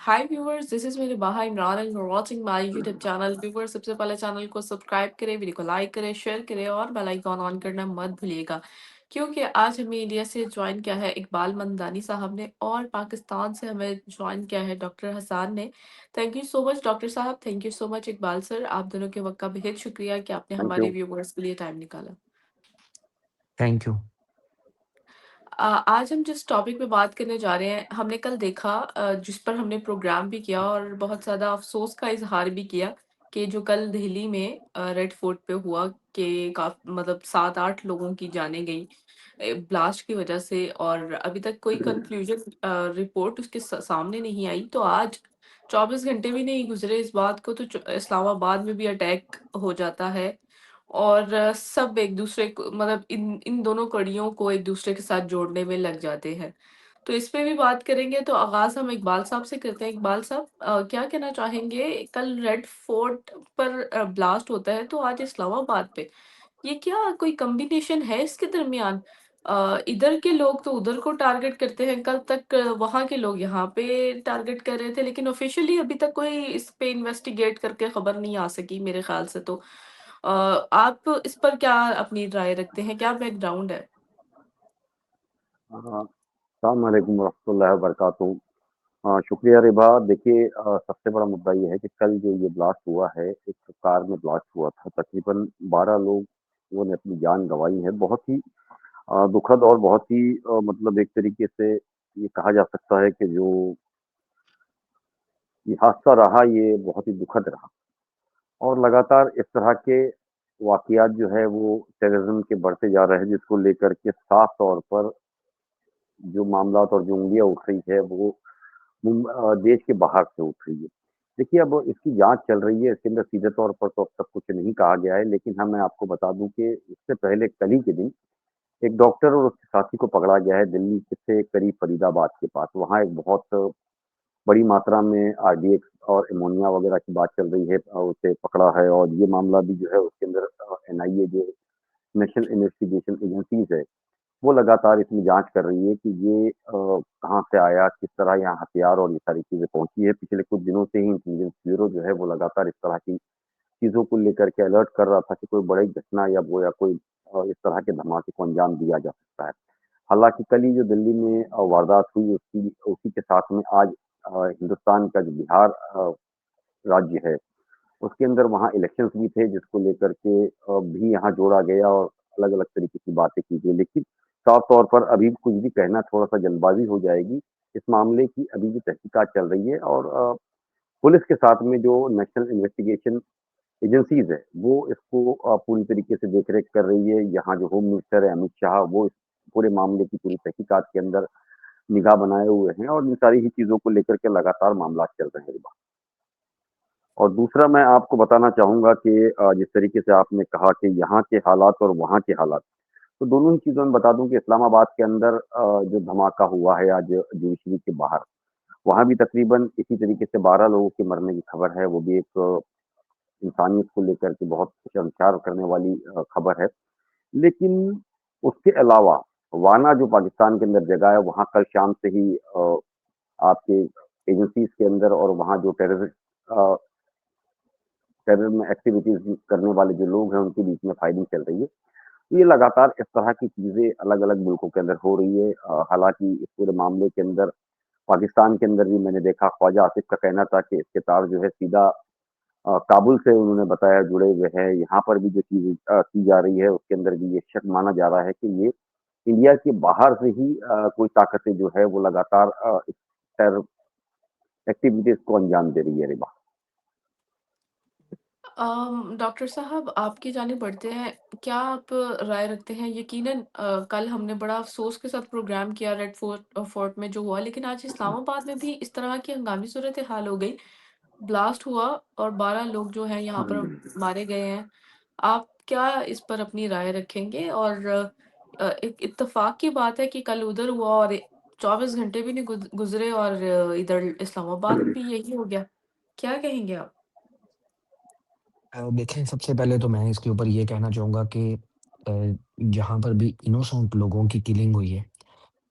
Hi viewers, this is मेरे बाहा Imran and you are watching my YouTube channel. Viewers, सबसे पहले चैनल को सब्सक्राइब करें, वीडियो को लाइक करें, शेयर करें और बेल आइकॉन ऑन करना मत भूलिएगा, क्योंकि आज हमें इंडिया से ज्वाइन किया है इकबाल मंदानी साहब ने और पाकिस्तान से हमें ज्वाइन किया है डॉक्टर हसान ने। Thank you so much doctor साहब, thank you so much Iqbal sir, आप दोनों के वक्त का बेहद शुक्रिया कि आपने थैंक हमारे यू। व्यूअर्स के लिए टाइम निकाला। Thank you. आज हम जिस टॉपिक पे बात करने जा रहे हैं, हमने कल देखा, जिस पर हमने प्रोग्राम भी किया और बहुत ज़्यादा अफसोस का इजहार भी किया कि जो कल दिल्ली में रेड फोर्ट पे हुआ कि मतलब 7-8 लोगों की जानें गई ब्लास्ट की वजह से, और अभी तक कोई कंक्लूजन रिपोर्ट उसके सामने नहीं आई। तो आज 24 घंटे भी नहीं गुजरे इस बात को, तो इस्लामाबाद में भी अटैक हो जाता है और सब एक दूसरे को, मतलब इन इन दोनों कड़ियों को एक दूसरे के साथ जोड़ने में लग जाते हैं। तो इस पे भी बात करेंगे, तो आगाज हम इकबाल साहब से करते हैं। इकबाल साहब, क्या कहना चाहेंगे? कल रेड फोर्ट पर ब्लास्ट होता है, तो आज इस्लामाबाद पे ये क्या कोई कॉम्बिनेशन है इसके दरमियान? इधर के लोग तो उधर को टारगेट करते हैं, कल तक वहां के लोग यहाँ पे टारगेट कर रहे थे, लेकिन ऑफिशियली अभी तक कोई इस पे इन्वेस्टिगेट करके खबर नहीं आ सकी मेरे ख्याल से। तो आप इस पर क्या अपनी राय रखते हैं? क्या बैकग्राउंड है? अस्सलाम वालेकुम वरहमतुल्लाहि वबरकातुहू। शुक्रिया रिबा। देखिए, सबसे बड़ा मुद्दा ये है कि कल जो ये ब्लास्ट हुआ है, एक कार में ब्लास्ट हुआ था। तकरीबन 12 लोगों ने अपनी जान गंवाई है। बहुत ही दुखद और बहुत ही मतलब एक तरीके से ये कहा जा सकता है कि जो ये हादसा रहा, ये बहुत ही दुखद रहा और लगातार इस तरह के वाक़ियात जो है वो टेररिज़्म के बढ़ते जा रहे हैं, जिसको लेकर के साफ़ तौर पर जो मामलात और जो उँगलियाँ उठ रही है वो देश के बाहर से उठ रही है। देखिए, अब इसकी जाँच चल रही है, इसके अंदर सीधे तौर पर तो अब तक कुछ नहीं कहा गया है, लेकिन हाँ, मैं आपको बता दूँ कि इससे पहले कल ही के दिन एक डॉक्टर और उसके साथी को पकड़ा गया है दिल्ली से करीब फरीदाबाद के पास। वहाँ एक बहुत बड़ी मात्रा में आरडीएक्स और एमोनिया वगैरह की बात चल रही है, उसे पकड़ा है और ये मामला भी जो है उसके अंदर एनआईए जो नेशनल इन्वेस्टिगेशन एजेंसीज़ है, वो लगातार इसमें जाँच कर रही है कि ये कहाँ से आया, किस तरह यहाँ हथियार और ये सारी चीज़ें पहुँची है। पिछले कुछ दिनों से ही इंटेलिजेंस ब्यूरो जो है वो लगातार इस तरह की चीज़ों को लेकर के अलर्ट कर रहा था कि कोई बड़ी घटना या कोई इस तरह के धमाके को अंजाम दिया जा सकता है। हालाँकि कल ही जो दिल्ली में वारदात हुई उसकी उसी के साथ में आज हिंदुस्तान का जो बिहार राज्य है, उसके अंदर वहाँ इलेक्शंस भी थे जिसको लेकर के भी यहाँ जोड़ा गया और अलग-अलग तरीके की बातें की गई। लेकिन साफ तौर पर अभी कुछ भी कहना थोड़ा-सा जल्दबाज़ी हो जाएगी। इस मामले की अभी भी तहकीकात चल रही है और पुलिस के साथ में जो नेशनल इन्वेस्टिगेशन एजेंसीज़ है, वो इसको पूरी तरीके से देख-रेख कर रही है। यहाँ जो होम मिनिस्टर है अमित शाह, वो इस पूरे मामले की पूरी तहकीकात के अंदर निगाह बनाए हुए हैं और इन सारी ही चीज़ों को लेकर के लगातार मामलात चल रहे हैं। और दूसरा मैं आपको बताना चाहूँगा कि जिस तरीके से आपने कहा कि यहाँ के हालात और वहाँ के हालात, तो दोनों ही चीज़ों में बता दूँ कि इस्लामाबाद के अंदर जो धमाका हुआ है आज जुडिशरी के बाहर, वहाँ भी तकरीबन इसी तरीके से 12 लोगों के मरने की खबर है। वो भी एक इंसानियत को लेकर के बहुत शर्मसार करने वाली खबर है। लेकिन उसके अलावा वाना जो पाकिस्तान के अंदर जगह है, वहाँ कल शाम से ही आपके एजेंसीज़ के अंदर और वहाँ जो टेररिज्म एक्टिविटीज़ करने वाले जो लोग हैं, उनके बीच में फायरिंग चल रही है। ये लगातार इस तरह की चीज़ें अलग-अलग मुल्कों के अंदर हो रही है। हालाँकि इस पूरे मामले के अंदर पाकिस्तान के अंदर भी मैंने देखा ख्वाजा आसिफ का कहना था कि इसके तार जो है सीधा काबुल से उन्होंने बताया जुड़े हुए हैं। यहाँ पर भी जो चीज़ की जा रही है उसके अंदर भी ये शक माना जा रहा है कि ये इंडिया के बाहर से ही कोई ताकतें जो है वो लगातार इस टेरर एक्टिविटीज़ को अंजाम दे रही है रिबा। डॉक्टर साहब, आपकी जानिब बढ़ते हैं। क्या आप राय रखते हैं? यकीनन कल हमने बड़ा अफ़सोस के साथ प्रोग्राम किया रेड फोर्ट में जो हुआ, लेकिन आज इस्लामाबाद में भी इस तरह की हंगामी सूरत-ए-हाल हो गई। ब्लास्ट हुआ और 12 लोग जो हैं यहाँ पर मारे गए हैं। आप क्या इस पर अपनी राय रखेंगे? और एक इत्तेफ़ाक की बात है कि कल उधर हुआ और 24 घंटे भी नहीं गुज़रे और इधर इस्लामाबाद में भी यही हो गया। क्या कहेंगे आप? देखें, सबसे पहले तो मैं इसके ऊपर ये कहना चाहूँगा कि जहाँ पर भी इनोसेंट लोगों की किलिंग हुई है,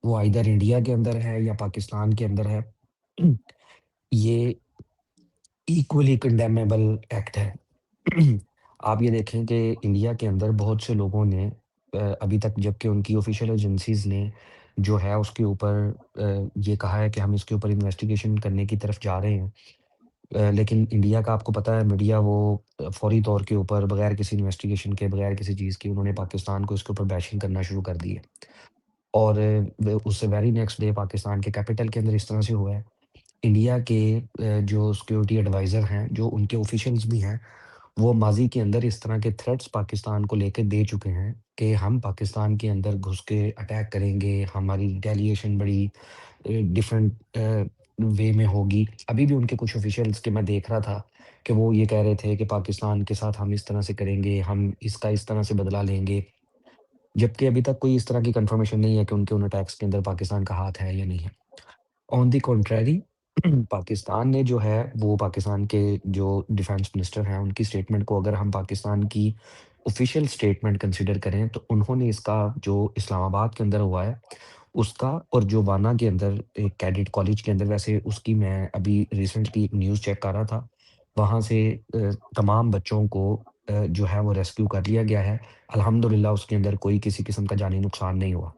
वो आइदर इंडिया के अंदर है या पाकिस्तान के अंदर है। ये इक्वली कंडेमेबल एक्ट है। आप ये देखें कि इंडिया के अंदर बहुत से लोगों ने अभी तक, जबकि उनकी ऑफ़िशियल एजेंसीज़ ने जो है उसके ऊपर ये कहा है कि हम इसके ऊपर इन्वेस्टिगेशन करने की तरफ जा रहे हैं। लेकिन इंडिया का आपको पता है, मीडिया वो फौरी तौर के ऊपर बगैर किसी इन्वेस्टिगेशन के, बगैर किसी चीज़ के उन्होंने पाकिस्तान को इसके ऊपर बैशिंग करना शुरू कर दी है। और व उससे वेरी नेक्स्ट डे पाकिस्तान के कैपिटल के अंदर इस तरह से हुआ है। इंडिया के जो सिक्योरिटी एडवाइज़र हैं, जो उनके ऑफ़िशियल्स भी हैं, वो माज़ी के अंदर इस तरह के थ्रेट्स पाकिस्तान को लेके दे चुके हैं कि हम पाकिस्तान के अंदर घुस के अटैक करेंगे, हमारी रिटेलिएशन बड़ी डिफरेंट वे में होगी। अभी भी उनके कुछ ऑफ़िशियल्स के मैं देख रहा था कि वो ये कह रहे थे कि पाकिस्तान के साथ हम इस तरह से करेंगे, हम इसका इस तरह से बदला लेंगे। जबकि अभी तक कोई इस तरह की कन्फर्मेशन नहीं है कि उनके उन अटैक्स के अंदर पाकिस्तान का हाथ है या नहीं है। ऑन द कॉन्ट्रेरी पाकिस्तान ने जो है, वो पाकिस्तान के जो डिफेंस मिनिस्टर हैं, उनकी स्टेटमेंट को अगर हम पाकिस्तान की ऑफ़िशियल स्टेटमेंट कंसीडर करें, तो उन्होंने इसका जो इस्लामाबाद के अंदर हुआ है, उसका, और जो वाना के अंदर एक कैडेट कॉलेज के अंदर, वैसे उसकी मैं अभी रिसेंटली एक न्यूज़ चेक कर रहा था, वहाँ से तमाम बच्चों को जो है वो रेस्क्यू कर लिया गया है। अल्हम्दुलिल्लाह उसके अंदर कोई किसी किस्म का जानी नुकसान नहीं हुआ।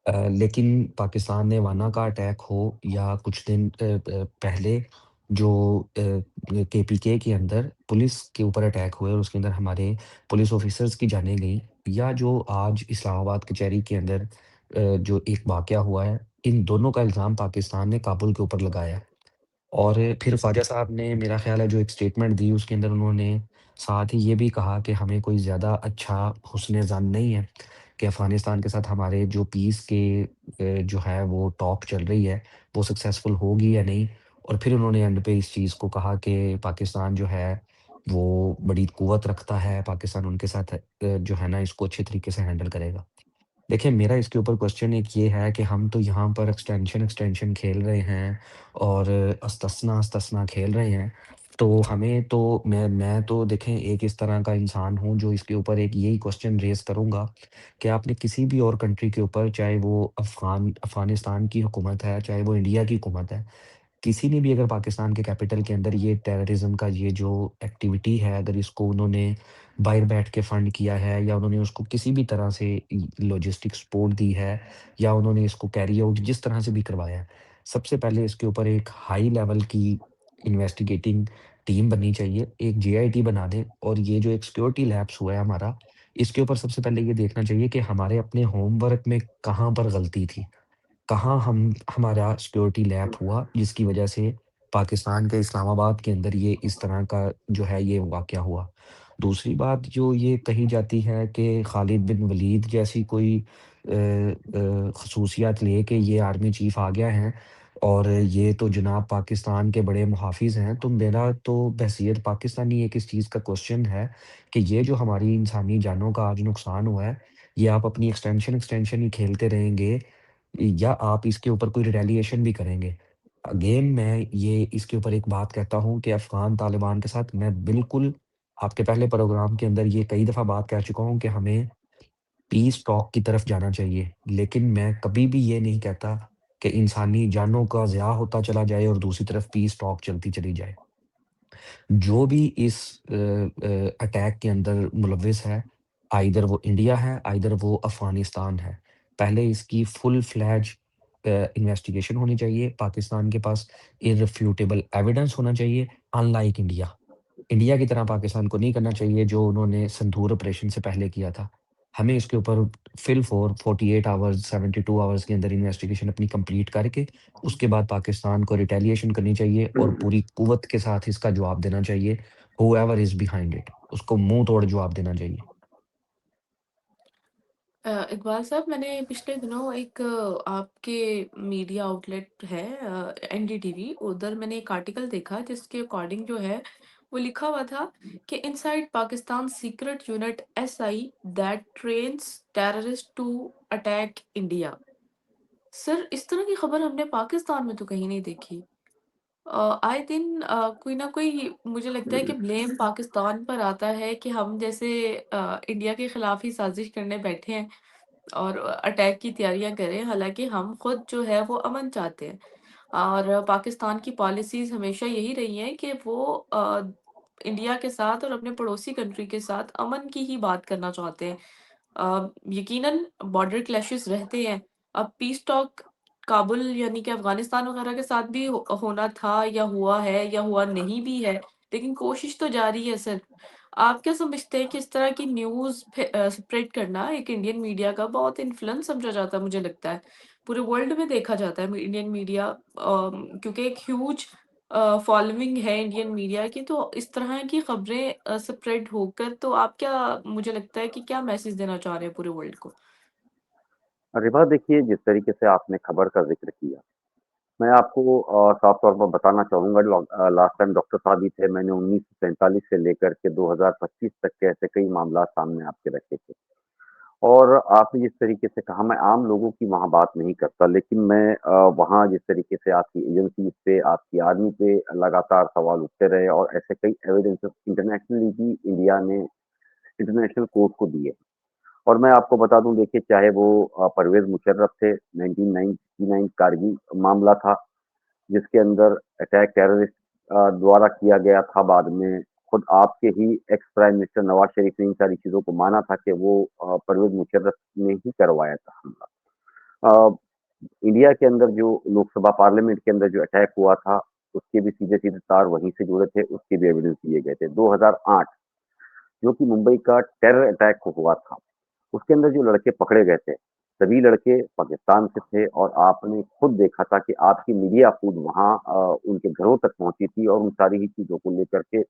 लेकिन पाकिस्तान ने वाना का अटैक हो या कुछ दिन पहले जो केपीके के अंदर पुलिस के ऊपर अटैक हुए और उसके अंदर हमारे पुलिस ऑफिसर्स की जानें गईं, या जो आज इस्लामाबाद कचहरी के अंदर जो एक वाक़या हुआ है, इन दोनों का इल्ज़ाम पाकिस्तान ने काबुल के ऊपर लगाया है। और फिर ख्वाजा साहब ने, मेरा ख़्याल है, जो एक स्टेटमेंट दी, उसके अंदर उन्होंने साथ ही ये भी कहा कि हमें कोई ज़्यादा अच्छा हुस्न-ए-ज़न नहीं है कि अफ़गानिस्तान के साथ हमारे जो पीस के जो है वो टॉक चल रही है, वो सक्सेसफुल होगी या नहीं। और फिर उन्होंने एंड पे इस चीज़ को कहा कि पाकिस्तान जो है वो बड़ी क़ुव्वत रखता है, पाकिस्तान उनके साथ जो है ना इसको अच्छे तरीके से हैंडल करेगा। देखिए, मेरा इसके ऊपर क्वेश्चन एक ये है कि हम तो यहाँ पर एक्सटेंशन खेल रहे हैं और अस्तस्ना खेल रहे हैं। तो हमें तो मैं तो देखें, एक इस तरह का इंसान हूँ जो इसके ऊपर एक यही क्वेश्चन रेज़ करूँगा कि आपने किसी भी और कंट्री के ऊपर, चाहे वो अफ़गानिस्तान की हुकूमत है, चाहे वो इंडिया की हुकूमत है, किसी ने भी अगर पाकिस्तान के कैपिटल के अंदर ये टेररिज़्म का ये जो एक्टिविटी है, अगर इसको उन्होंने बाहर बैठ के फंड किया है, या उन्होंने उसको किसी भी तरह से लॉजिस्टिक सपोर्ट दी है, या उन्होंने इसको कैरी आउट जिस तरह से भी करवाया है, सबसे पहले इसके ऊपर एक हाई लेवल की इन्वेस्टिगेटिंग टीम बननी चाहिए, एक जेआईटी बना दें, और ये जो एक सिक्योरिटी लैप्स हुआ है हमारा, इसके ऊपर सबसे पहले ये देखना चाहिए कि हमारे अपने होमवर्क में कहाँ पर गलती थी। कहाँ हम हमारा सिक्योरिटी लैप हुआ जिसकी वजह से पाकिस्तान के इस्लामाबाद के अंदर ये इस तरह का जो है ये वाक़या हुआ। दूसरी बात जो ये कही जाती है कि खालिद बिन वलीद जैसी कोई ख़ुसूसियत लेके ये आर्मी चीफ़ आ गया है और ये तो जनाब पाकिस्तान के बड़े मुहाफ़िज़ हैं, तो मेरा तो बहैसियत पाकिस्तानी एक इस चीज़ का क्वेश्चन है कि ये जो हमारी इंसानी जानों का आज नुकसान हुआ है, ये आप अपनी एक्सटेंशन ही खेलते रहेंगे, या आप इसके ऊपर कोई रिटेलिएशन भी करेंगे। अगेन मैं ये इसके ऊपर एक बात कहता हूँ कि अफ़गान तालिबान के साथ मैं बिल्कुल आपके पहले प्रोग्राम के अंदर ये कई दफ़ा बात कह चुका हूँ कि हमें पीस टॉक की तरफ जाना चाहिए। लेकिन मैं कभी भी ये नहीं कहता कि इंसानी जानों का ज़िया होता चला जाए और दूसरी तरफ पीस टॉक चलती चली जाए। जो भी इस अटैक के अंदर मुलविस है, आइदर वो इंडिया है, आइदर वो अफ़गानिस्तान है। पहले इसकी फुल फ्लेज इन्वेस्टिगेशन होनी चाहिए। पाकिस्तान के पास इर्रेफ्यूटेबल एविडेंस होना चाहिए, अनलाइक इंडिया। इंडिया की तरह पाकिस्तान को नहीं करना चाहिए जो उन्होंने संदूर ऑपरेशन से पहले किया था। हमें इसके ऊपर फिल फॉर 48 आवर्स, 72 आवर्स के अंदर इन्वेस्टिगेशन अपनी कंप्लीट करके, उसके बाद पाकिस्तान को रिटेलिएशन करनी चाहिए और पूरी कुव्वत के साथ इसका जवाब देना चाहिए। हूएवर इज़ बिहाइंड इट, उसको मुँह तोड़ जवाब देना चाहिए। इकबाल साहब, मैंने पिछले दिनों एक आपके मीडिया आउटलेट है एनडीटीवी, उधर मैंने एक आर्टिकल देखा जिसके अकॉर्डिंग जो है वो लिखा हुआ था कि inside Pakistan secret unit SI that trains terrorist to attack India. Sir, इस तरह की खबर हमने पाकिस्तान में तो कहीं नहीं देखी। आए दिन कोई ना कोई, मुझे लगता है कि ब्लेम पाकिस्तान पर आता है कि हम जैसे इंडिया के खिलाफ ही साजिश करने बैठे हैं और अटैक की तैयारियां करें, हालांकि हम खुद जो है वो अमन चाहते हैं। और पाकिस्तान की पॉलिसीज़ हमेशा यही रही हैं कि वो इंडिया के साथ और अपने पड़ोसी कंट्री के साथ अमन की ही बात करना चाहते हैं। यकीनन बॉर्डर क्लैशेस रहते हैं। अब पीस टॉक काबुल यानी कि अफ़गानिस्तान वगैरह के साथ भी होना था या हुआ है या हुआ नहीं भी है, लेकिन कोशिश तो जारी है सिर्फ़। आप क्या समझते हैं कि इस तरह की न्यूज़ स्प्रेड करना एक इंडियन मीडिया का बहुत इन्फ्लुएंस समझा जाता है मुझे लगता है। पूरे वर्ल्ड में देखा जाता है इंडियन मीडिया क्योंकि एक ह्यूज फॉलोइंग है इंडियन मीडिया की, तो इस तरह की खबरें स्प्रेड होकर तो आप क्या मुझे लगता है कि क्या मैसेज देना चाह रहे हैं पूरे वर्ल्ड को? रिवा देखिए, जिस तरीके से आपने खबर का ज़िक्र किया, मैं आपको साफ तौर पर बताना चाहूँगा लास्ट टाइम डॉक्टर साहब ही थे, मैंने 1947 से लेकर के 2025 तक के ऐसे कई मामला सामने आपके रखे थे। और आपने जिस तरीके से कहा मैं आम लोगों की वहाँ बात नहीं करता, लेकिन मैं वहाँ जिस तरीके से आपकी एजेंसीज़ पे, आपकी आर्मी पे लगातार सवाल उठते रहे और ऐसे कई एविडेंसेस इंटरनेशनली भी इंडिया ने इंटरनेशनल कोर्ट को दिए। और मैं आपको बता दूँ देखिए चाहे वो परवेज़ मुशर्रफ थे, 1999 कारगिल मामला था, जिसके अंदर अटैक टेररिस्ट द्वारा किया गया था बाद में। खुद आपके ही ex prime minister Nawaz Sharif ने इन सारी चीज़ों को माना था कि वो परवेज़ मुशर्रफ ने ही करवाया था हमला। इंडिया के अंदर जो लोकसभा पार्लियामेंट के अंदर जो अटैक हुआ था, उसके भी सीधे-सीधे तार वहीं से जुड़े थे, उसके भी एविडेंस दिए गए थे। 2008 जो कि मुंबई का टेरर अटैक हुआ था, उसके अंदर जो लड़के पकड़े गए थे, सभी लड़के पाकिस्तान से थे और आपने खुद देखा था कि आपकी मीडिया खुद वहाँ उनके घरों तक पहुँची थी और उन सारी ही चीज़ों को लेकर के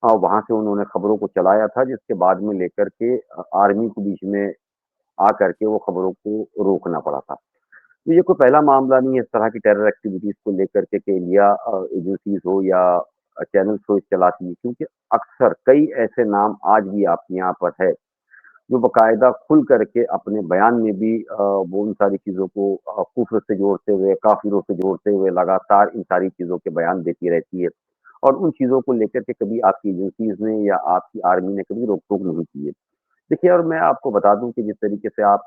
वहाँ से उन्होंने खबरों को चलाया था, जिसके बाद में लेकर के आर्मी के बीच में आकर के वो खबरों को रोकना पड़ा था। तो ये कोई पहला मामला नहीं है इस तरह की टेरर एक्टिविटीज़ को लेकर के इंडिया एजेंसीज़ हो या चैनल्स हो चलाती है, क्योंकि अक्सर कई ऐसे नाम आज भी आपके यहाँ पर है जो बाकायदा खुल करके अपने बयान में भी वो उन सारी चीज़ों को कुफ्र से जोड़ते हुए, काफ़िरों से जोड़ते हुए लगातार इन सारी चीज़ों के बयान देती रहती है। और उन चीज़ों को लेकर के कभी आपकी एजेंसीज़ ने या आपकी आर्मी ने कभी रोक-टोक नहीं की है। देखिए और मैं आपको बता दूँ कि जिस तरीके से आप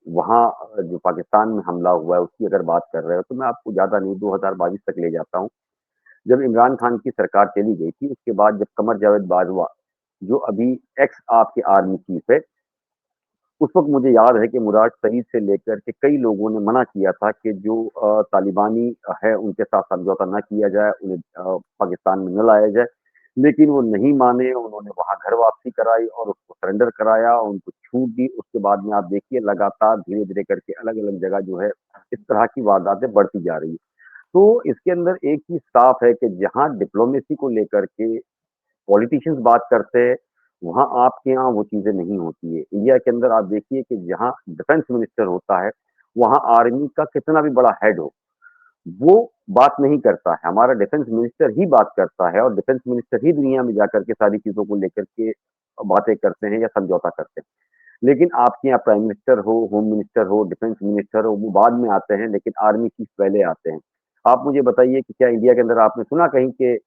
वहाँ जो पाकिस्तान में हमला हुआ है उसकी अगर बात कर रहे हो, तो मैं आपको ज़्यादा नहीं 2022 तक ले जाता हूँ। जब इमरान खान की सरकार चली गई थी, उसके बाद जब कमर जावेद बाजवा, जो अभी एक्स आपके आर्मी चीफ है, उस वक़्त मुझे याद है कि मुराद सईद से लेकर के कई लोगों ने मना किया था कि जो तालिबानी है उनके साथ समझौता ना किया जाए, उन्हें पाकिस्तान में न लाया जाए। लेकिन वो नहीं माने, उन्होंने वहाँ घर वापसी कराई और उसको सरेंडर कराया, उनको छूट दी। उसके बाद में आप देखिए लगातार धीरे-धीरे करके अलग-अलग जगह जो है, इस तरह की वारदातें बढ़ती जा रही हैं। तो इसके अंदर एक चीज़ साफ़ है कि जहाँ डिप्लोमेसी को लेकर के पॉलिटिशियंस बात करते हैं, वहाँ आपके यहाँ वो चीज़ें नहीं होती है। इंडिया के अंदर आप देखिए कि जहाँ डिफेंस मिनिस्टर होता है, वहाँ आर्मी का कितना भी बड़ा हेड हो, वो बात नहीं करता है। हमारा डिफेंस मिनिस्टर ही बात करता है और डिफेंस मिनिस्टर ही दुनिया में जाकर के सारी चीज़ों को लेकर के बातें करते हैं या समझौता करते हैं। लेकिन आपके यहाँ प्राइम मिनिस्टर हो, होम मिनिस्टर हो, डिफेंस मिनिस्टर हो, वो बाद में आते हैं, लेकिन आर्मी चीफ पहले आते हैं। आप मुझे बताइए कि क्या इंडिया के अंदर आपने सुना कहीं के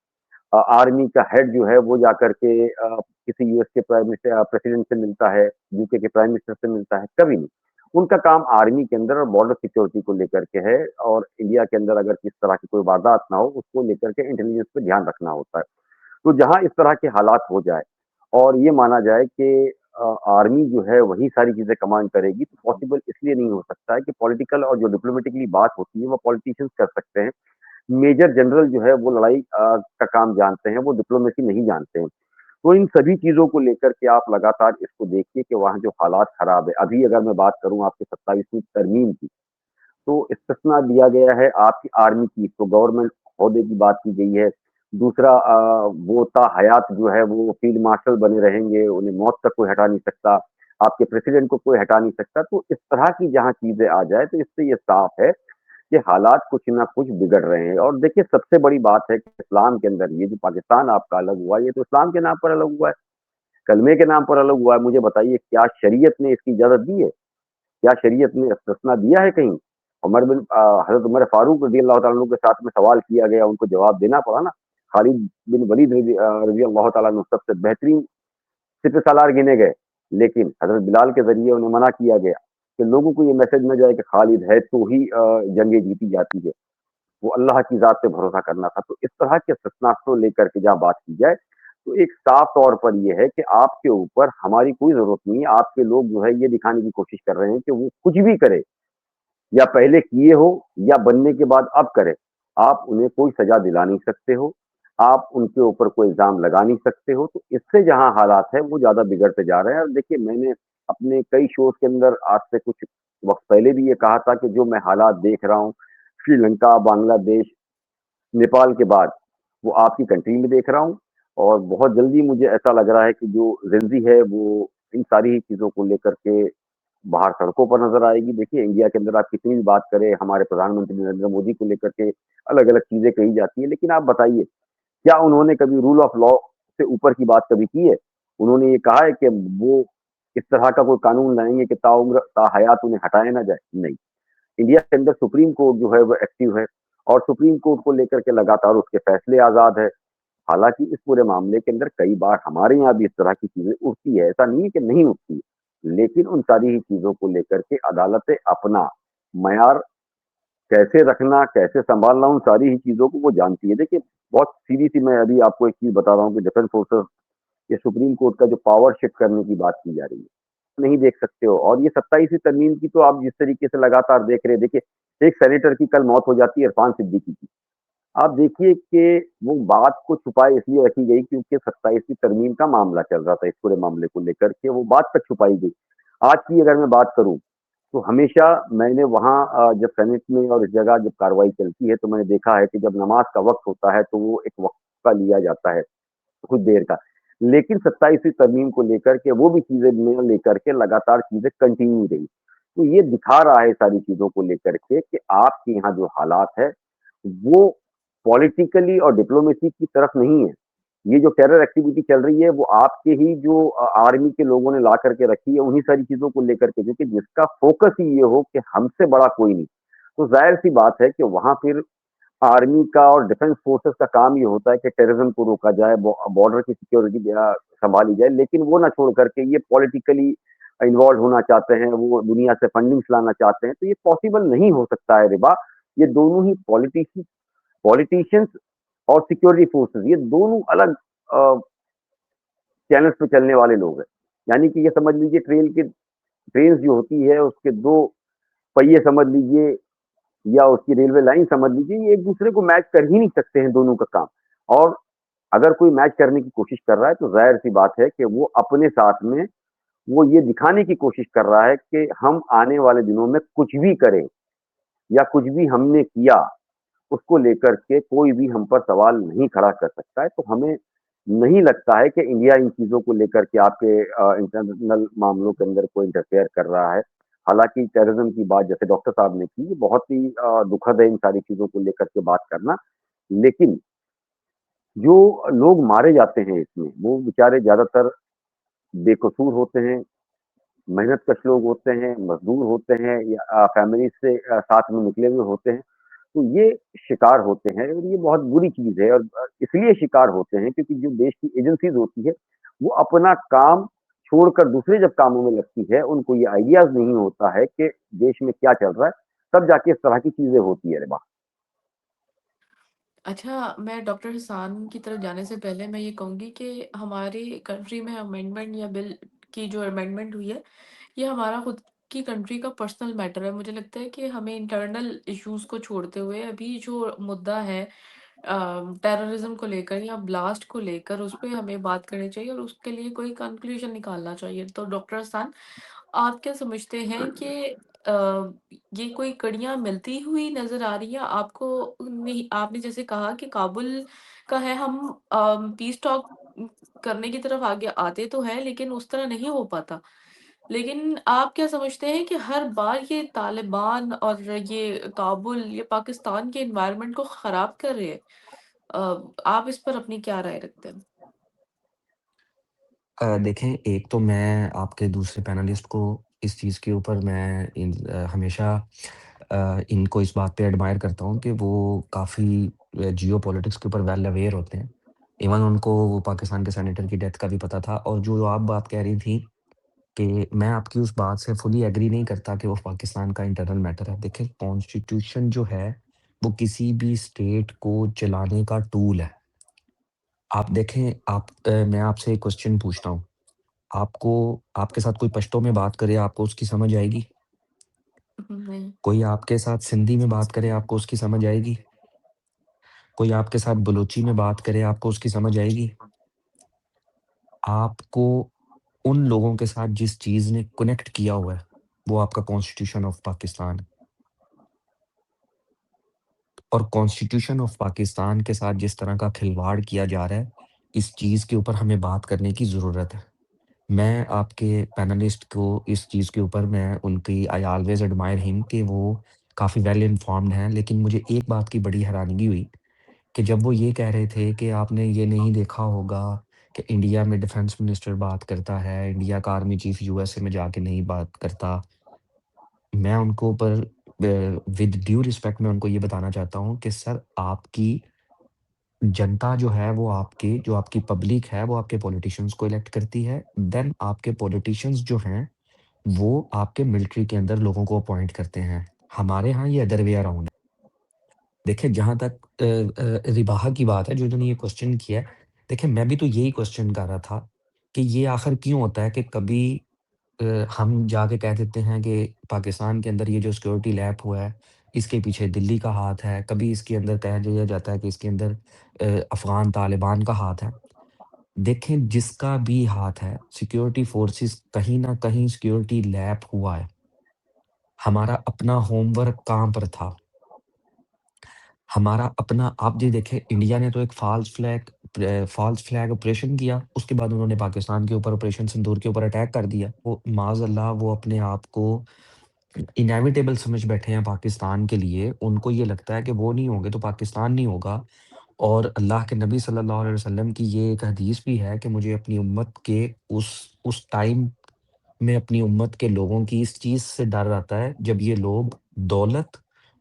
आर्मी का हेड जो है वो जाकर के किसी यूएस के प्राइम मिनिस्टर प्रेसिडेंट से मिलता है, यूके के प्राइम मिनिस्टर से मिलता है, कभी नहीं। उनका काम आर्मी के अंदर और बॉर्डर सिक्योरिटी को लेकर के है और इंडिया के अंदर अगर किस तरह की कोई वारदात ना हो, उसको लेकर के इंटेलिजेंस पे ध्यान रखना होता है। तो जहाँ इस तरह के हालात हो जाए और ये माना जाए कि आर्मी जो है वही सारी चीज़ें कमांड करेगी, तो पॉसिबल इसलिए नहीं हो सकता है कि पॉलिटिकल और जो डिप्लोमैटिकली बात होती है, वो पॉलिटिशियंस कर सकते हैं। मेजर जनरल जो है वो लड़ाई का काम जानते हैं, वो डिप्लोमेसी नहीं जानते हैं। तो इन सभी चीज़ों को लेकर के आप लगातार इसको देखिए कि वहाँ जो हालात खराब है, अभी अगर मैं बात करूँ आपके 27वीं तरमीम की, तो इस्तिस्ना दिया गया है आपकी आर्मी चीफ को, गवर्नमेंट ओहदे की बात की गई है। दूसरा वो हयात जो है वो फील्ड मार्शल बने रहेंगे, उन्हें मौत तक कोई हटा नहीं सकता, आपके प्रेसिडेंट को कोई हटा नहीं सकता। तो इस तरह की जहाँ चीज़ें आ जाए, तो इससे ये साफ है कि हालात कुछ ना कुछ बिगड़ रहे हैं। और देखिए सबसे बड़ी बात है कि इस्लाम के अंदर ये जो पाकिस्तान आपका अलग हुआ, ये तो इस्लाम के नाम पर अलग हुआ है, कलमे के नाम पर अलग हुआ है। मुझे बताइए क्या शरीयत ने इसकी इजाज़त दी है? क्या शरीयत ने इस्तिस्ना दिया है कहीं? हज़रत उमर फारूक रज़ियल्लाहु तआला अन्हु के साथ में सवाल किया गया, उनको जवाब देना पड़ा ना। खालिद बिन वलीद रज़ियल्लाहु तआला अन्हु सबसे बेहतरीन सिपहसालार गिने गए, लेकिन हज़रत बिलाल के ज़रिए उन्हें मना किया गया कि लोगों को ये मैसेज ना जाए कि खालिद है तो ही जंगें जीती जाती है। वो अल्लाह की ज़ात पे भरोसा करना था। तो इस तरह के शस्त्रास्त्रों लेकर के जहाँ बात की जाए, तो एक साफ तौर पर ये है कि आपके ऊपर हमारी कोई ज़रूरत नहीं है। आपके लोग जो है ये दिखाने की कोशिश कर रहे हैं कि वो कुछ भी करे, या पहले किए हो या बनने के बाद अब करें, आप उन्हें कोई सज़ा दिला नहीं सकते हो, आप उनके ऊपर कोई इल्ज़ाम लगा नहीं सकते हो। तो इससे जहाँ हालात हैं वो ज़्यादा बिगड़ते जा रहे हैं। और देखिए, मैंने अपने कई शोज़ के अंदर आज से कुछ वक़्त पहले भी ये कहा था कि जो मैं हालात देख रहा हूँ, श्रीलंका, बांग्लादेश, नेपाल के बाद, वो आपकी कंट्री में देख रहा हूँ। और बहुत जल्दी मुझे ऐसा लग रहा है कि जो ज़िंदगी है वो इन सारी ही चीज़ों को लेकर के बाहर सड़कों पर नज़र आएगी। देखिए, इंडिया के अंदर आप कितनी भी बात करें, हमारे प्रधानमंत्री नरेंद्र मोदी को लेकर के अलग-अलग चीज़ें कही जाती हैं, लेकिन आप बताइए, क्या उन्होंने कभी रूल ऑफ लॉ से ऊपर की बात कभी की है? उन्होंने ये कहा है कि वो इस तरह का कोई कानून लाएँगे कि ताउम्र ताहयात उन्हें हटाया ना जाए? नहीं। इंडिया के अंदर सुप्रीम कोर्ट जो है वो एक्टिव है, और सुप्रीम कोर्ट को लेकर के लगातार उसके फैसले आज़ाद है। हालाँकि इस पूरे मामले के अंदर कई बार हमारे यहाँ भी इस तरह की चीज़ें उठती है, ऐसा नहीं है कि नहीं उठती है। लेकिन उन सारी ही चीज़ों को लेकर के अदालतें अपना मयार कैसे रखना, कैसे सँभालना, उन सारी ही चीज़ों को वो जानती है। देखिए, बहुत सीधी-सी मैं अभी आपको एक चीज़ बता रहा हूँ कि डिफेंस फोर्सेस, ये सुप्रीम कोर्ट का जो पावर शिफ्ट करने की बात की जा रही है, नहीं देख सकते हो। और ये 27वीं तरमीम की तो आप जिस तरीके से लगातार देख रहे हैं, देखिए, एक सेनेटर की कल मौत हो जाती है, इरफान सिद्दीकी की। आप देखिए कि वो बात को छुपाए इसलिए रखी गई क्योंकि 27वीं तरमीम का मामला चल रहा था, इस पूरे मामले को लेकर के वो बात तक छुपाई गई। आज की अगर मैं बात करूँ, तो हमेशा मैंने वहाँ जब सेनेट में और इस जगह जब कार्रवाई चलती है, तो मैंने देखा है कि जब नमाज़ का वक़्त होता है, तो वो एक वक़्फ़ा लिया जाता है, कुछ देर का। लेकिन 27वीं तरमीम को लेकर के वो भी चीज़ें न लेकर के लगातार चीज़ें कंटिन्यू रही। तो ये दिखा रहा है सारी चीज़ों को लेकर के कि आपके यहाँ जो हालात है, वो पॉलिटिकली और डिप्लोमेसी की तरफ नहीं है। ये जो टेरर एक्टिविटी चल रही है, वो आपके ही जो आर्मी के लोगों ने ला कर के रखी है, उन्हीं सारी चीज़ों को लेकर के, क्योंकि जिसका फ़ोकस ही ये हो कि हमसे बड़ा कोई नहीं, तो ज़ाहिर-सी बात है कि वहाँ फिर आर्मी का और डिफेंस फोर्सेस का काम ये होता है कि टेररिज्म को रोका जाए, बॉर्डर की सिक्योरिटी संभाली जाए, लेकिन वो ना छोड़ करके ये पॉलिटिकली इन्वॉल्व होना चाहते हैं, वो दुनिया से फंडिंग्स लाना चाहते हैं, तो ये पॉसिबल नहीं हो सकता है रिबा। ये दोनों ही पॉलिटिशियंस और सिक्योरिटी फोर्सेस, ये दोनों अलग चैनल्स पे चलने वाले लोग हैं। यानी कि ये समझ लीजिए, ट्रेन जो होती है उसके 2 पहिए समझ लीजिए, या उसकी रेलवे लाइन समझ लीजिए, ये एक-दूसरे को मैच कर ही नहीं सकते हैं दोनों का काम। और अगर कोई मैच करने की कोशिश कर रहा है, तो ज़ाहिर-सी बात है कि वो अपने साथ में वो ये दिखाने की कोशिश कर रहा है कि हम आने वाले दिनों में कुछ भी करें, या कुछ भी हमने किया, उसको लेकर के कोई भी हम पर सवाल नहीं खड़ा कर सकता है। तो हमें नहीं लगता है कि इंडिया इन चीज़ों को लेकर के आपके इंटरनेशनल मामलों के अंदर कोई इंटरफेयर कर रहा है। हालाँकि टेररिज़्म की बात जैसे डॉक्टर साहब ने की, ये बहुत ही दुखद है इन सारी चीज़ों को लेकर के बात करना। लेकिन जो लोग मारे जाते हैं इसमें, वो बेचारे ज़्यादातर बेकसूर होते हैं, मेहनतकश लोग होते हैं, मज़दूर होते हैं, या फैमिली से साथ में निकले हुए होते हैं। तो ये शिकार होते हैं, और ये बहुत बुरी चीज़ है। और इसलिए शिकार होते हैं क्योंकि जो देश की एजेंसीज़ होती है, वो अपना काम छोड़कर दूसरे जब कामों में लगती है, उनको ये आइडियाज़ नहीं होता है कि देश में क्या चल रहा है, तब जाके इस तरह की चीज़ें होती है रिबा। अच्छा, मैं डॉक्टर हसान की तरफ जाने से पहले मैं ये कहूँगी कि हमारी कंट्री में अमेंडमेंट या बिल की जो अमेंडमेंट हुई है, ये हमारा खुद की कंट्री का पर्सनल मैटर है। मुझे लगता है कि हमें इंटरनल इश्यूज़ को छोड़ते हुए अभी जो मुद्दा है टेररिज्म को लेकर या ब्लास्ट को लेकर, उस पे हमें बात करनी चाहिए और उसके लिए कोई कंक्लूजन निकालना चाहिए। तो डॉक्टर हसान, आप क्या समझते हैं कि ये कोई कड़ियाँ मिलती हुई नज़र आ रही हैं आपको? नहीं, आपने जैसे कहा कि काबुल का है, हम पीस टॉक करने की तरफ आगे आते तो हैं, लेकिन उस तरह नहीं हो पाता। लेकिन आप क्या समझते हैं कि हर बार ये तालिबान और ये काबुल, ये पाकिस्तान के एनवायरनमेंट को ख़राब कर रहे हैं? आप इस पर अपनी क्या राय रखते हैं? देखें, एक तो मैं आपके दूसरे पैनलिस्ट को इस चीज़ के ऊपर हमेशा इनको इस बात पे एडमायर करता हूँ कि वो काफ़ी जियोपॉलिटिक्स के ऊपर वेल अवेयर होते हैं। इवन उनको वो पाकिस्तान के सेनेटर की डेथ का भी पता था। और जो आप बात कह रही थी कि मैं आपकी उस बात से फुली एग्री नहीं करता कि वो पाकिस्तान का इंटरनल मैटर है। देखिए, कॉन्स्टिट्यूशन जो है, वो किसी भी स्टेट को चलाने का टूल है। आप देखें मैं आपसे एक क्वेश्चन पूछता हूँ, आपको आपके साथ कोई पश्तो में बात करे, आपको उसकी समझ आएगी? नहीं। कोई आपके साथ सिंधी में बात करे, आपको उसकी समझ आएगी? कोई आपके साथ बलूची में बात करे, आपको उसकी समझ आएगी? आपको उन लोगों के साथ जिस चीज़ ने कनेक्ट किया हुआ है, वो आपका कॉन्स्टिट्यूशन ऑफ पाकिस्तान है। और कॉन्स्टिट्यूशन ऑफ पाकिस्तान के साथ जिस तरह का खिलवाड़ किया जा रहा है, इस चीज़ के ऊपर हमें बात करने की ज़रूरत है। मैं आपके पैनलिस्ट को इस चीज़ के ऊपर मैं उनकी आई ऑलवेज़ एडमायर हिम कि वो काफ़ी वेल इन्फॉर्म्ड हैं, लेकिन मुझे एक बात की बड़ी हैरानगी हुई कि जब वो ये कह रहे थे कि आपने ये नहीं देखा होगा कि इंडिया में डिफेंस मिनिस्टर बात करता है, इंडिया का आर्मी चीफ यूएसए में जाके नहीं बात करता। मैं उनको पर विद ड्यू रिस्पेक्ट मैं उनको ये बताना चाहता हूँ कि सर आपकी जनता जो है वो आपकी जो आपकी पब्लिक है वो आपके पॉलिटिशियंस को इलेक्ट करती है। देन आपके पॉलिटिशियंस जो हैं वो आपके मिलिट्री के अंदर लोगों को अपॉइंट करते हैं। हमारे यहाँ ये अदर वे अराउंड है। देखिए जहाँ तक रिबाहा की बात है जो इन्होंने ये क्वेश्चन किया है, देखिए मैं भी तो यही क्वेश्चन कर रहा था कि ये आखिर क्यों होता है कि कभी हम जाके कह देते हैं कि पाकिस्तान के अंदर ये जो सिक्योरिटी लैप हुआ है, इसके पीछे दिल्ली का हाथ है, कभी इसके अंदर कह दिया जाता है कि इसके अंदर अफ़गान तालिबान का हाथ है। देखें जिसका भी हाथ है, सिक्योरिटी फोर्सेस कहीं न कहीं सिक्योरिटी लैप हुआ है। हमारा अपना होमवर्क कहाँ पर था? हमारा अपना आप जी देखें इंडिया ने तो एक फ़ॉल्स फ्लैग ऑपरेशन किया, उसके बाद उन्होंने पाकिस्तान के ऊपर ऑपरेशन सिंदूर के ऊपर अटैक कर दिया। वो माज़अल्लाह वो अपने आप को इनेविटेबल समझ बैठे हैं पाकिस्तान के लिए, उनको ये लगता है कि वो नहीं होंगे तो पाकिस्तान नहीं होगा। और अल्लाह के नबी सल्लल्लाहु अलैहि वसल्लम की ये एक हदीस भी है कि मुझे अपनी उम्मत के उस टाइम में अपनी उम्मत के लोगों की इस चीज़ से डर आता है जब ये लोग दौलत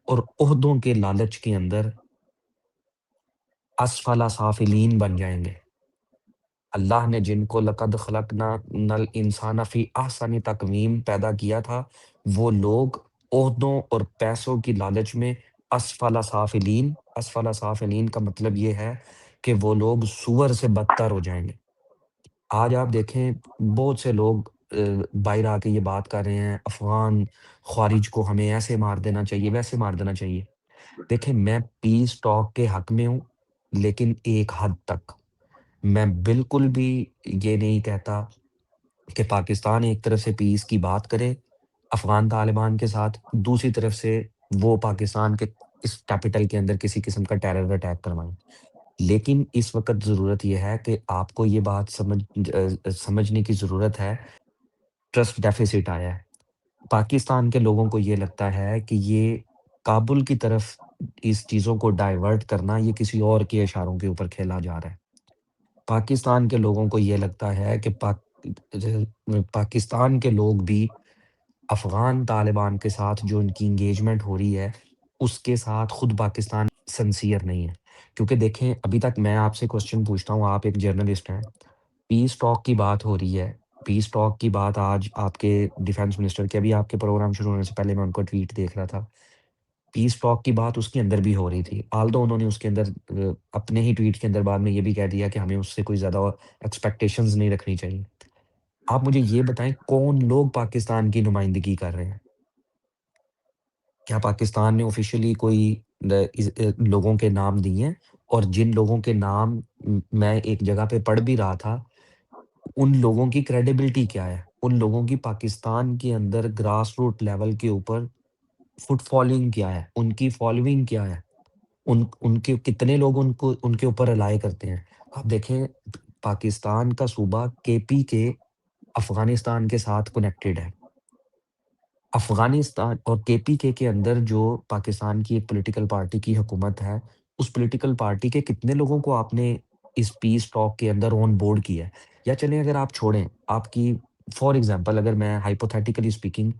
और ओहदों के लालच के अंदर अस्फला साफिलीन बन जाएँगे। अल्लाह ने जिनको लक़द खलक़ना नल इंसाना फ़ी अहसनी तक़वीम पैदा किया था, वो लोग ओहदों और पैसों की लालच में अस्फला साफिलीन का मतलब ये है कि वो लोग सूअर से बदतर हो जाएँगे। आज आप देखें बहुत से लोग बाहर आके ये बात कर रहे हैं, अफ़गान ख़वारिज को हमें ऐसे मार देना चाहिए, वैसे मार देना चाहिए। देखें मैं पीस टॉक के हक़ में हूँ, लेकिन एक हद तक। मैं बिल्कुल भी ये नहीं कहता कि पाकिस्तान एक तरफ से पीस की बात करे अफ़गान तालिबान के साथ, दूसरी तरफ से वो पाकिस्तान के इस कैपिटल के अंदर किसी किस्म का टेरर अटैक करवाएँ। लेकिन इस वक़्त ज़रूरत ये है कि आपको ये बात समझने की ज़रूरत है, ट्रस्ट डेफ़िसिट आया है। पाकिस्तान के लोगों को ये लगता है कि ये काबुल की तरफ इस चीज़ों को डाइवर्ट करना, ये किसी और के इशारों के ऊपर खेला जा रहा है। पाकिस्तान के लोगों को ये लगता है कि पाकिस्तान के लोग भी अफ़गान तालिबान के साथ जो इनकी एंगेजमेंट हो रही है, उसके साथ खुद पाकिस्तान सिंसियर नहीं है। क्योंकि देखें, अभी तक मैं आपसे क्वेश्चन पूछता हूँ, आप एक जर्नलिस्ट हैं, पीस टॉक की बात हो रही है, पीस टॉक की बात आज आपके डिफेंस मिनिस्टर के अभी आपके प्रोग्राम शुरू होने से पहले मैं उनका ट्वीट देख रहा था। पीस टॉक की बात उसके अंदर भी हो रही थी। ऑल्दो उन्होंने उसके अंदर अपने ही ट्वीट के अंदर बाद में ये भी कह दिया कि हमें उससे कोई ज़्यादा एक्सपेक्टेशंस नहीं रखनी चाहिए। आप मुझे ये बताएँ कौन लोग पाकिस्तान की नुमाइंदगी कर रहे हैं? क्या पाकिस्तान ने ऑफ़िशियली कोई लोगों के नाम दिए हैं? और जिन लोगों के नाम मैं एक जगह पे पढ़ भी रहा था, उन लोगों की क्रेडिबिलिटी क्या है? उन लोगों की पाकिस्तान के अंदर ग्रास रूट लेवल के ऊपर फुटफॉलिंग क्या है? उनकी फॉलोइंग क्या है? उनके कितने लोग उनको उनके ऊपर रिलाय करते हैं? आप देखें पाकिस्तान का सूबा केपीके अफ़गानिस्तान के साथ कनेक्टेड है। अफ़गानिस्तान और केपीके के अंदर जो पाकिस्तान की एक पॉलिटिकल पार्टी की हुकूमत है, उस पॉलिटिकल पार्टी के कितने लोगों को आपने इस पीस टॉक के अंदर ऑन बोर्ड किया है? या चलें अगर आप छोड़ें, आपकी फॉर एग्ज़ाम्पल अगर मैं हाइपोथेटिकली स्पीकिंग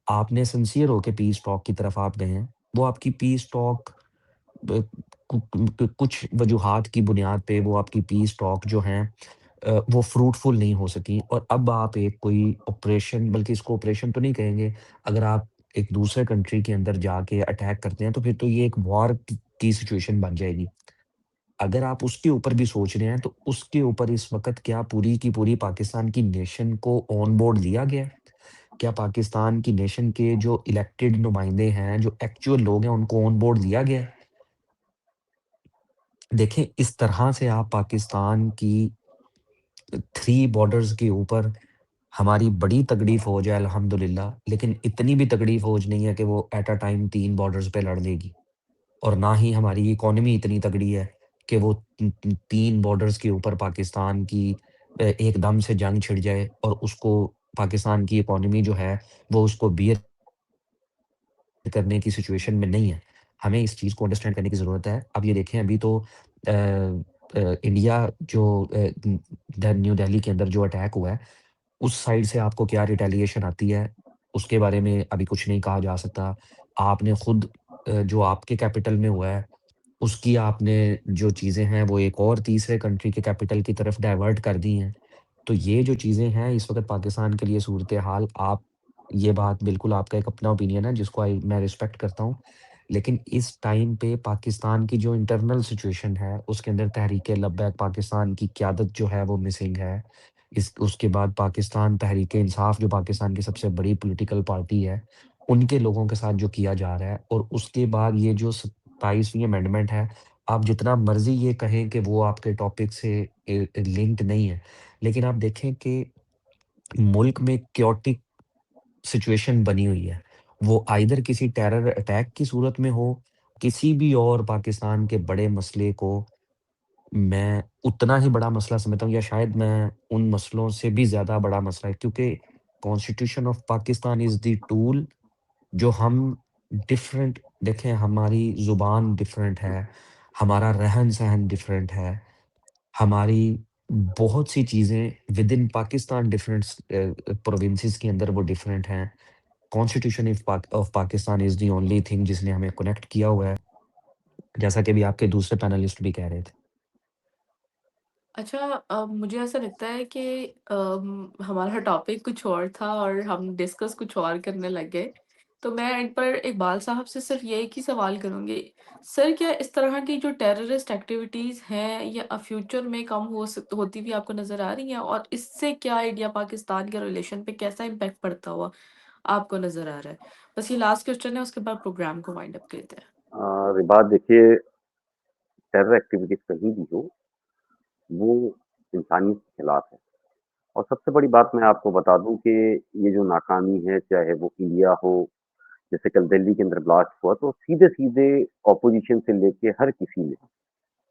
आपने सिंसियर होके पीस टॉक की तरफ आप गए हैं, वो आपकी पीस टॉक ब कुछ वजूहात की बुनियाद पे वो आपकी पीस टॉक जो हैं वो फ्रूटफुल नहीं हो सकी और अब आप एक कोई ऑपरेशन बल्कि इसको ऑपरेशन तो नहीं कहेंगे, अगर आप एक दूसरे कंट्री के अंदर जाके अटैक करते हैं, तो फिर तो ये एक वॉर की सिचुएशन बन जाएगी। अगर आप उसके ऊपर भी सोच रहे हैं, तो उसके ऊपर इस वक़्त क्या पूरी की पूरी पाकिस्तान की नेशन को ऑन बोर्ड लिया गया है? क्या पाकिस्तान की नेशन के जो इलेक्टेड नुमाइंदे हैं, जो एक्चुअल लोग हैं, उनको ऑन बोर्ड लिया गया है? देखें, इस तरह से आप पाकिस्तान की 3 बॉर्डर्स के ऊपर हमारी बड़ी तगड़ी फ़ौज है अल्हम्दुलिल्लाह, लेकिन इतनी भी तगड़ी फ़ौज नहीं है कि वो एट अ टाइम 3 बॉर्डर्स पे लड़ लेगी। और ना ही हमारी इकोनॉमी इतनी तगड़ी है कि वो 3 बॉर्डर्स के ऊपर पाकिस्तान की एकदम से जंग छिड़ जाए और उसको पाकिस्तान की इकोनॉमी जो है, वो उसको बियर करने की सिचुएशन में नहीं है। हमें इस चीज़ को अंडरस्टैंड करने की ज़रूरत है। अब ये देखें, अभी तो इंडिया जो न्यू दिल्ली के अंदर जो अटैक हुआ है, उस साइड से आपको क्या रिटेलिएशन आती है, उसके बारे में अभी कुछ नहीं कहा जा सकता। आपने खुद जो आपके कैपिटल में हुआ है, उसकी आपने जो चीज़ें हैं, वो एक और तीसरे कंट्री के कैपिटल की तरफ डाइवर्ट कर दी हैं। तो ये जो चीज़ें हैं, इस वक़्त पाकिस्तान के लिए सूरत-ए-हाल, आप ये बात बिल्कुल आपका एक अपना ओपिनियन है, जिसको मैं रिस्पेक्ट करता हूँ। लेकिन इस टाइम पे पाकिस्तान की जो इंटरनल सिचुएशन है, उसके अंदर तहरीक-ए-लब्बैक पाकिस्तान की क़यादत जो है, वो मिसिंग है। इस उसके बाद पाकिस्तान तहरीक-ए-इंसाफ, जो पाकिस्तान की सबसे बड़ी पॉलिटिकल पार्टी है, उनके लोगों के साथ जो किया जा रहा है, और उसके बाद ये जो 27वीं अमेंडमेंट है, आप जितना मर्ज़ी ये कहें कि वो आपके टॉपिक से लिंक्ड नहीं है। लेकिन आप देखें कि मुल्क में कैओटिक सिचुएशन बनी हुई है। वो आइदर किसी टेरर अटैक की सूरत में हो, किसी भी और पाकिस्तान के बड़े मसले को मैं उतना ही बड़ा मसला समझता हूँ, या शायद मैं उन मसलों से भी ज़्यादा बड़ा मसला है, क्योंकि constitution of Pakistan is the tool जो हम डिफरेंट, देखें, हमारी ज़ुबान डिफरेंट है, हमारा रहन-सहन डिफरेंट है, हमारी बहुत सी चीज़ें विदिन पाकिस्तान डिफरेंट प्रोविंसेस के अंदर वो डिफरेंट हैं। Constitution of Pakistan is the only thing जिसने हमें कनेक्ट किया हुआ है, जैसा कि अभी आपके दूसरे पैनलिस्ट भी कह रहे थे। अच्छा, मुझे ऐसा लगता है कि हमारा टॉपिक कुछ और था और हम डिस्कस कुछ और करने लग गए। तो मैं इन पर इकबाल साहब से सिर्फ ये एक ही सवाल करूँगी। सर, क्या इस तरह की जो टेररिस्ट एक्टिविटीज़ हैं, ये फ्यूचर में कम होती हुई आपको नज़र आ रही हैं? और इससे क्या इंडिया-पाकिस्तान के रिलेशन पे कैसा इम्पैक्ट पड़ता हुआ आपको नज़र आ रहा है? बस ये लास्ट क्वेश्चन है, उसके बाद प्रोग्राम को वाइंड अप करते हैं। रिबात देखिए, टेरर एक्टिविटीज़ कहीं भी हो, वो इंसानियत के खिलाफ है। और सबसे बड़ी बात मैं आपको बता दूँ कि ये जो नाकामी है, चाहे वो इंडिया हो, जैसे कल दिल्ली के अंदर ब्लास्ट हुआ, तो सीधे-सीधे ऑपोज़िशन से लेके हर किसी ने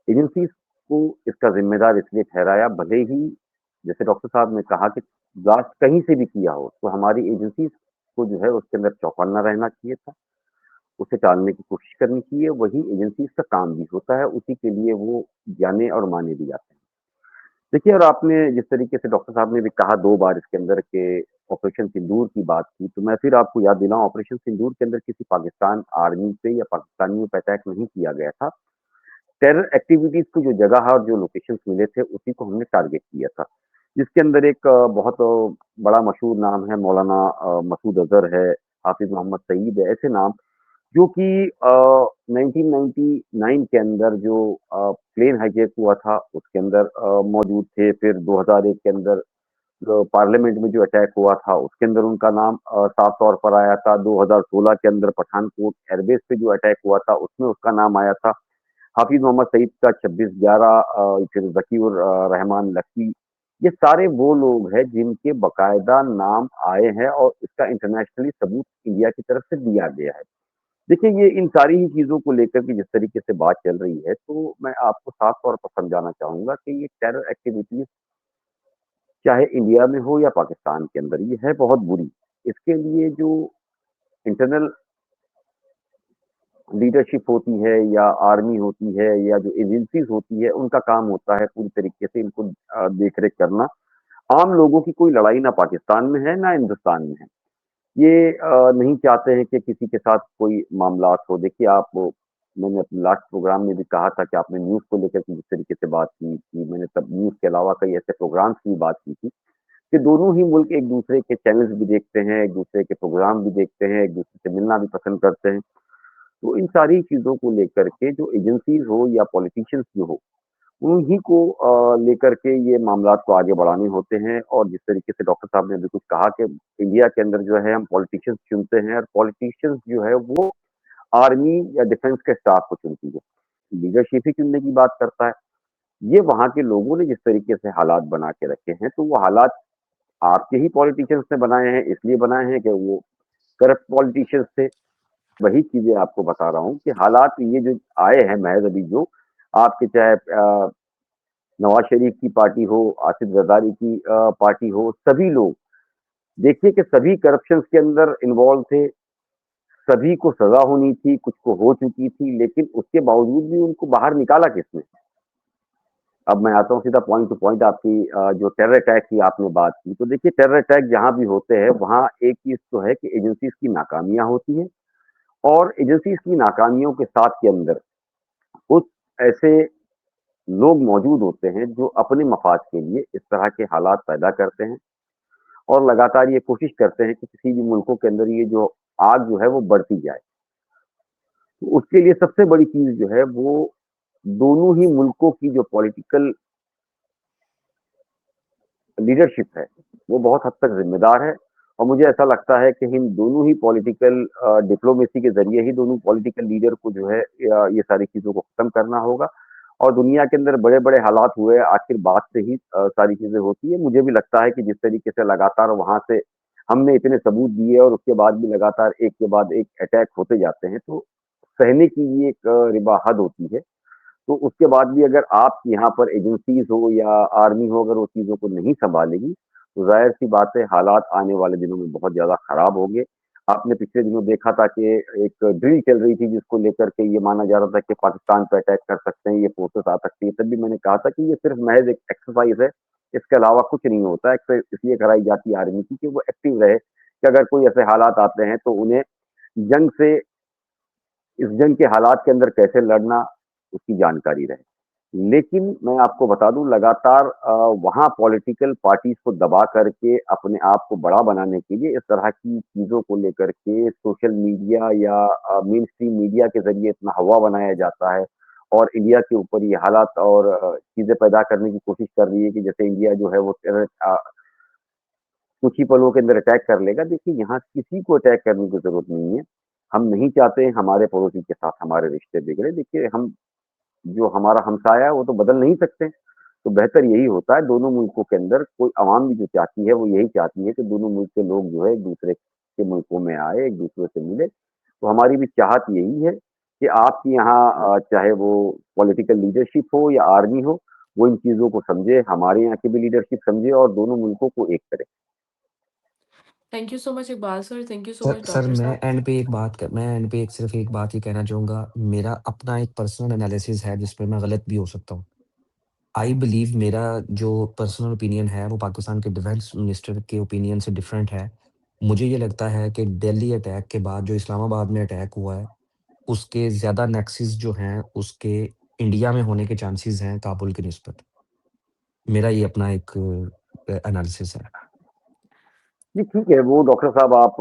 एजेंसीज़ को इसका ज़िम्मेदार इसलिए ठहराया, भले ही जैसे डॉक्टर साहब ने कहा कि ब्लास्ट कहीं से भी किया हो, तो हमारी एजेंसीज़ को जो है उसके अंदर चौकन्ना रहना चाहिए था, उसे टालने की कोशिश करनी चाहिए, वही एजेंसीज़ का काम भी होता है, उसी के लिए वो जाने और माने भी जाते हैं। देखिए, और आपने जिस तरीके से डॉक्टर साहब ने भी कहा 2 बार इसके अंदर के ऑपरेशन सिंदूर की बात की, तो मैं फिर आपको याद दिलाऊँ, ऑपरेशन सिंदूर के अंदर किसी पाकिस्तान आर्मी पे या पाकिस्तानियों पे अटैक नहीं किया गया था। टेरर एक्टिविटीज़ को जो जगह और जो लोकेशंस मिले थे, उसी को हमने टारगेट किया था। जिसके अंदर एक बहुत बड़ा मशहूर नाम है, मौलाना मसूद अज़हर है, हाफ़िज़ मोहम्मद सईद है, ऐसे नाम जो कि 1999 के अंदर जो प्लेन हाईजैक हुआ था, उसके अंदर मौजूद थे। फिर 2001 के अंदर पार्लियामेंट में जो अटैक हुआ था, उसके अंदर उनका नाम साफ तौर पर आया था। 2016 के अंदर पठानकोट एयरबेस पे जो अटैक हुआ था, उसमें उसका नाम आया था। हाफिज़ मोहम्मद सईद का 26/11, फिर ज़कीउर रहमान लखवी, ये सारे वो लोग हैं जिनके बाकायदा नाम आए हैं और इसका इंटरनेशनली सबूत इंडिया की तरफ से दिया गया है। देखिए, ये इन सारी ही चीज़ों को लेकर के जिस तरीके से बात चल रही है, तो मैं आपको साफ तौर पर समझाना चाहूँगा कि ये टेरर एक्टिविटीज़ चाहे इंडिया में हो या पाकिस्तान के अंदर, ये है बहुत बुरी। इसके लिए जो इंटरनल लीडरशिप होती है या आर्मी होती है या जो एजेंसीज़ होती है, उनका काम होता है पूरी तरीके से इनको देख-रेख करना। आम लोगों की कोई लड़ाई ना पाकिस्तान में है, ना हिंदुस्तान में है। ये नहीं चाहते हैं कि किसी के साथ कोई मामलात हो। देखिए, आप मैंने अपने लास्ट प्रोग्राम में भी कहा था कि आपने न्यूज़ को लेकर के जिस तरीके से बात की थी, मैंने तब न्यूज़ के अलावा कई ऐसे प्रोग्राम्स की बात की थी। कि दोनों ही मुल्क एक-दूसरे के चैनल्स भी देखते हैं, एक-दूसरे के प्रोग्राम भी देखते हैं, एक-दूसरे से मिलना भी पसंद करते हैं। तो इन सारी चीज़ों को लेकर के जो एजेंसीज़ हो या पॉलिटिशियंस जो हो, उन्हीं को लेकर के ये मामलात को आगे बढ़ाने होते हैं और जिस तरीके से डॉक्टर साहब ने अभी कुछ कहा कि इंडिया के अंदर जो है हम पॉलिटिशियंस चुनते हैं और पॉलिटिशियंस जो है वो आर्मी या डिफेंस के स्टाफ को चुनती है। लीडरशिप ही चुनने की बात करता है। ये वहाँ के लोगों ने जिस तरीके से हालात बना के रखे हैं, तो वो हालात आपके ही पॉलिटिशियंस ने बनाए हैं, इसलिए बनाए हैं कि वो करप्ट पॉलिटिशियंस थे। वही चीज़ें आपको बता रहा हूँ कि हालात ये जो आए हैं महज़ अभी जो आपके चाहे नवाज़ शरीफ की पार्टी हो, आसिफ ज़रदारी की पार्टी हो, सभी लोग देखिए कि सभी करप्शंस के अंदर इन्वॉल्व थे, सभी को सज़ा होनी थी, कुछ को हो चुकी थी, लेकिन उसके बावजूद भी उनको बाहर निकाला किसने? अब मैं आता हूँ सीधा पॉइंट टू पॉइंट आपकी जो टेरर अटैक की आपने बात की, तो देखिए टेरर अटैक जहाँ भी होते हैं, वहाँ एक चीज़ तो है कि एजेंसीज़ की नाकामियाँ होती हैं और एजेंसीज़ की नाकामियों के साथ के अंदर कुछ ऐसे लोग मौजूद होते हैं जो अपने मफाद के लिए इस तरह के हालात पैदा करते हैं और लगातार ये कोशिश करते हैं कि किसी भी मुल्कों के अंदर ये जो आग जो है वो बढ़ती जाए। तो उसके लिए सबसे बड़ी चीज़ जो है वो दोनों ही मुल्कों की जो पॉलिटिकल लीडरशिप है, वो बहुत हद तक ज़िम्मेदार है और मुझे ऐसा लगता है कि इन दोनों ही पॉलिटिकल डिप्लोमेसी के ज़रिए ही दोनों पॉलिटिकल लीडर को जो है ये सारी चीज़ों को ख़त्म करना होगा और दुनिया के अंदर बड़े-बड़े हालात हुए, आखिर बात से ही सारी चीज़ें होती हैं। मुझे भी लगता है कि जिस तरीके से लगातार वहाँ से हमने इतने सबूत दिए और उसके बाद भी लगातार एक के बाद एक अटैक होते जाते हैं, तो सहने की ये एक रिबा हद होती है। तो उसके बाद भी अगर आप यहाँ पर एजेंसीज़ हो या आर्मी हो अगर वो चीज़ों को नहीं सँभालेगी, तो ज़ाहिर-सी बात है हालात आने वाले दिनों में बहुत ज़्यादा ख़राब होंगे। आपने पिछले दिनों देखा था कि एक ड्रिल चल रही थी जिसको लेकर के ये माना जा रहा था कि पाकिस्तान पे अटैक कर सकते हैं, ये फ़ोर्सेस आ सकती है। तब भी मैंने कहा था कि ये सिर्फ़ महज़ एक एक्सरसाइज़ है, इसके अलावा कुछ नहीं होता है। एक्सर इसलिए कराई जाती है आर्मी की कि वो एक्टिव रहे, कि अगर कोई ऐसे हालात आते हैं तो उन्हें जंग से इस जंग के हालात के अंदर कैसे लड़ना, उसकी जानकारी रहे। लेकिन मैं आपको बता दूँ लगातार वहाँ पॉलिटिकल पार्टीज़ को दबा करके अपने आप को बड़ा बनाने के लिए इस तरह की चीज़ों को लेकर के सोशल मीडिया या मेन स्ट्रीम मीडिया के ज़रिए इतना हवा बनाया जाता है और इंडिया के ऊपर ये हालात और चीज़ें पैदा करने की कोशिश कर रही है कि जैसे इंडिया जो है वो कुछ ही पलों के अंदर अटैक कर लेगा। देखिए यहाँ किसी को अटैक करने की ज़रूरत नहीं है। हम नहीं चाहते हमारे पड़ोसी के साथ हमारे रिश्ते बिगड़े। देखिए हम जो हमारा हमसाया है वो तो बदल नहीं सकते। तो बेहतर यही होता है दोनों मुल्कों के अंदर कोई अवाम भी जो चाहती है वो यही चाहती है कि दोनों मुल्क के लोग जो है एक-दूसरे के मुल्कों में आए, एक-दूसरे से मिले। तो हमारी भी चाहत यही है कि आपके यहाँ चाहे वो पॉलिटिकल लीडरशिप हो या आर्मी हो, वो इन चीज़ों को समझे, हमारे यहाँ की भी लीडरशिप समझे और दोनों मुल्कों को एक करे। Thank you so much Iqbal sir, thank you so sir much sir doctor साहब। मैं एंड पे एक सिर्फ़ एक बात ये कहना चाहूँगा, मेरा अपना एक पर्सनल एनालिसिस है जिस पे मैं गलत भी हो सकता हूँ। आई बिलीव मेरा जो पर्सनल ओपिनियन है वो पाकिस्तान के डिफेंस मिनिस्टर के ओपिनियन से डिफरेंट है। मुझे ये लगता है कि दिल्ली अटैक के बाद जो इस्लामाबाद में अटैक हुआ है, उसके ज़्यादा नेक्सस जो हैं उसके इंडिया में होने के चांसेस हैं काबुल की निस्बत। मेरा ये अपना एक एनालिसिस है। जी, ठीक है, वो डॉक्टर साहब आप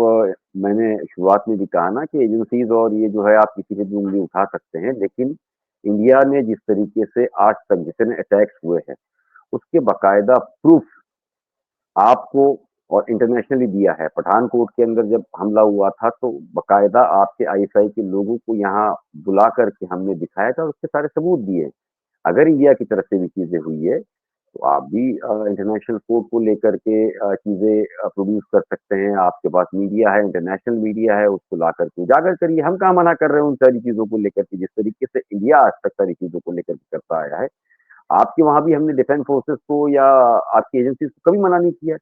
मैंने शुरुआत में भी कहा ना कि एजेंसीज़ और ये जो है आप किसी पे भी उँगली उठा सकते हैं, लेकिन इंडिया ने जिस तरीके से आज तक जितने अटैक्स हुए हैं, उसके बाकायदा प्रूफ़ आपको और इंटरनेशनली दिया है। पठानकोट के अंदर जब हमला हुआ था, तो बाकायदा आपके आईएसआई के लोगों को यहाँ बुला कर के हमने दिखाया था और उसके सारे सबूत दिए। अगर इंडिया की तरफ से भी चीज़ें हुई है, तो आप भी इंटरनेशनल कोर्ट को लेकर के चीज़ें प्रोड्यूस कर सकते हैं। आपके पास मीडिया है, इंटरनेशनल मीडिया है, उसको लाकर के उजागर करिए। हम कहाँ मना कर रहे हैं उन सारी चीज़ों को लेकर के, जिस तरीके से इंडिया आज तक सारी चीज़ों को लेकर के करता आया है। आपके वहाँ भी हमने डिफेंस फोर्सेस को या आपकी एजेंसीज़ को कभी मना नहीं किया है।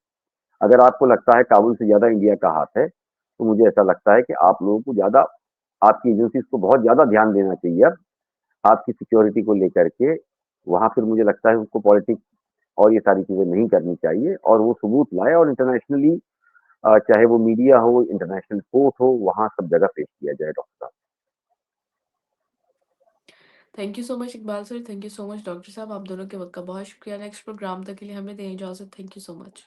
अगर आपको लगता है काबुल से ज़्यादा इंडिया का हाथ है, तो मुझे ऐसा लगता है कि आप लोगों को ज़्यादा आपकी एजेंसीज़ को बहुत ज़्यादा ध्यान देना चाहिए अब, आपकी सिक्योरिटी को लेकर के। वहाँ फिर मुझे लगता है उसको पॉलिटिक्स और ये सारी चीज़ें नहीं करनी चाहिए और वो सबूत लाए और इंटरनेशनली चाहे वो मीडिया हो, इंटरनेशनल कोर्ट हो, वहाँ सब जगह पेश किया जाए डॉक्टर साहब। Thank you so much Iqbal sir, thank you so much doctor साहब। आप दोनों के वक़्त का बहुत शुक्रिया। नेक्स्ट प्रोग्राम तक के लिए हमें दें इजाज़त। Thank you so much.